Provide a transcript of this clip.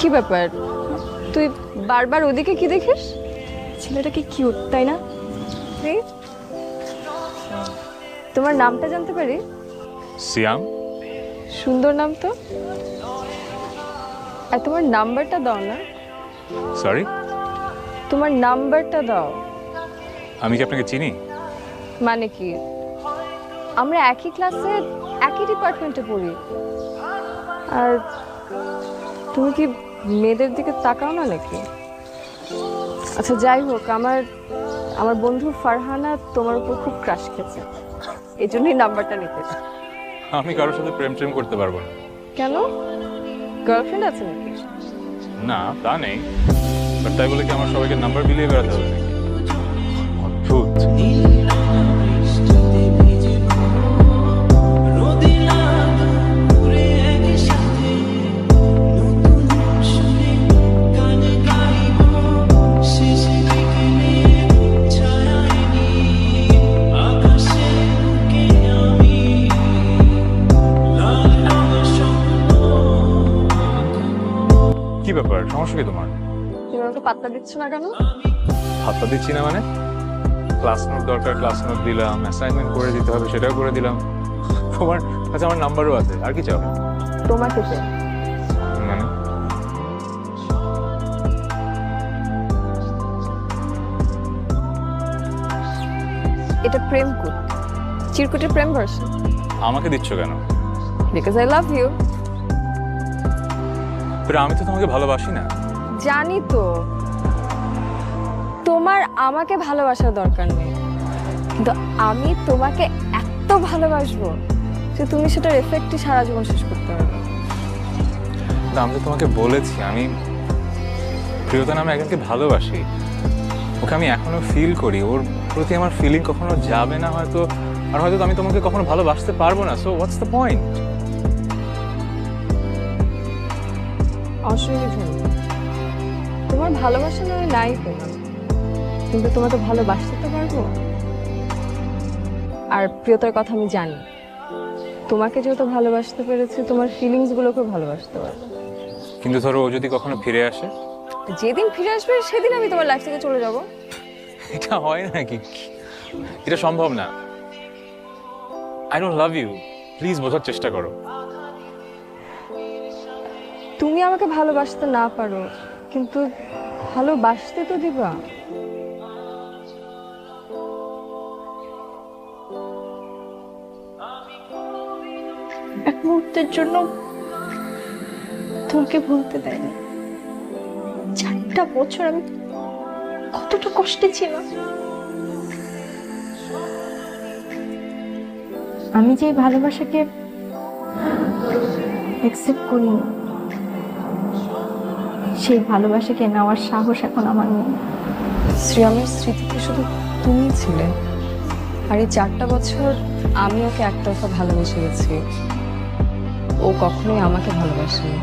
কি ব্যাপার, তুই বারবার ওদিকে কি দেখিস? ছেলেটা কি কিউট, তাই না? তোমার নামটা জানতে পারি? সিয়াম। সুন্দর নাম তো। আর তোমার নাম্বারটা দাও না। সরি, তোমার নাম্বারটা দাও। আমি কি আপনাকে চিনি? মানে কি, আমরা একই ক্লাসে একই ডিপার্টমেন্টে পড়ি। আর তুমি কি মেয়েদের দিকে তাকাও না নাকি? আচ্ছা যাই হোক, আমার আমার বন্ধু ফারহানা তোমার উপর খুব ক্রাশ খেয়েছে, এই জন্যই নাম্বারটা নিতে। আমি কারোর সাথে প্রেম প্রেম করতে পারবো না। কেন, গার্লফ্রেন্ড আছে নাকি? না তা নেই, বাট তাই বলে কি আমার সবাইকে নাম্বার বিলিয়ে বেড়াতে হবে নাকি? অদ্ভুত। কি ব্যাপার, সমস্যা কি তোমার? তুমি আমাকে পাত্তা দিচ্ছ না কেন? হাতটা দিচ্ছি না মানে? ক্লাস নোট দরকার, ক্লাস নোট দিলাম। অ্যাসাইনমেন্ট করে দিতে হবে, সেটাও করে দিলাম। তোমার কাছে আমার নাম্বারও আছে, আর কি চাও? তোমাকে চাই। মানে এটা প্রেম কুট, চিরকুটের প্রেম ভার্সন। আমাকে দিচ্ছ কেন? Because I love you. আমি তো তোমাকে ভালোবাসি না। জানি তো, তোমার আমাকে ভালোবাসার দরকার নেই, কিন্তু আমি তোমাকে এত ভালোবাসবো যে তুমি সেটার এফেক্টই সারা জীবন শেষ করতে পারবে। আমি তো তোমাকে বলেছি আমি প্রিয়তা নামে একজনকে ভালোবাসি। ওকে আমি এখনো ফিল করি, ওর প্রতি আমার ফিলিং কখনো যাবে না হয়তো, আর হয়তো আমি তোমাকে কখনো ভালোবাসতে পারবো না। So what's the point? অসুবিধা নেই, তোমার ভালোবাসা নয় নাই পেলাম, কিন্তু তোমাকে ভালোবাসতে তো পারবো। আর প্রিয়তার কথা আমি জানি, তোমাকে যেহেতু ভালোবাসতে পেরেছি, তোমার ফিলিংস গুলোকে ভালোবাসতে পারবো। কিন্তু ধরো ও যদি কখনো ফিরে আসে? যেদিন ফিরে আসবে সেদিন আমি তোমার লাইফ থেকে চলে যাব। এটা হয় নাকি? এটা সম্ভব না। I don't love you, please বোঝার চেষ্টা করো। তুমি আমাকে ভালোবাসতে না পারো, কিন্তু ভালোবাসতে তো দিবা। এক মুহূর্তের জন্য তোমাকে ভুলতে দেয়নি। 4টা বছর আমি কতটা কষ্টে ছিলাম। আমি যে ভালোবাসাকে অ্যাকসেপ্ট করিনি, সেই ভালোবাসাকে নেওয়ার সাহস এখন আমার নেই। শ্রীরামের স্মৃতিতে শুধু তুমি ছিলে, আর এই 4টা বছর আমি ওকে একতরফা ভালোবেসে গেছি, ও কখনোই আমাকে ভালোবাসেনি।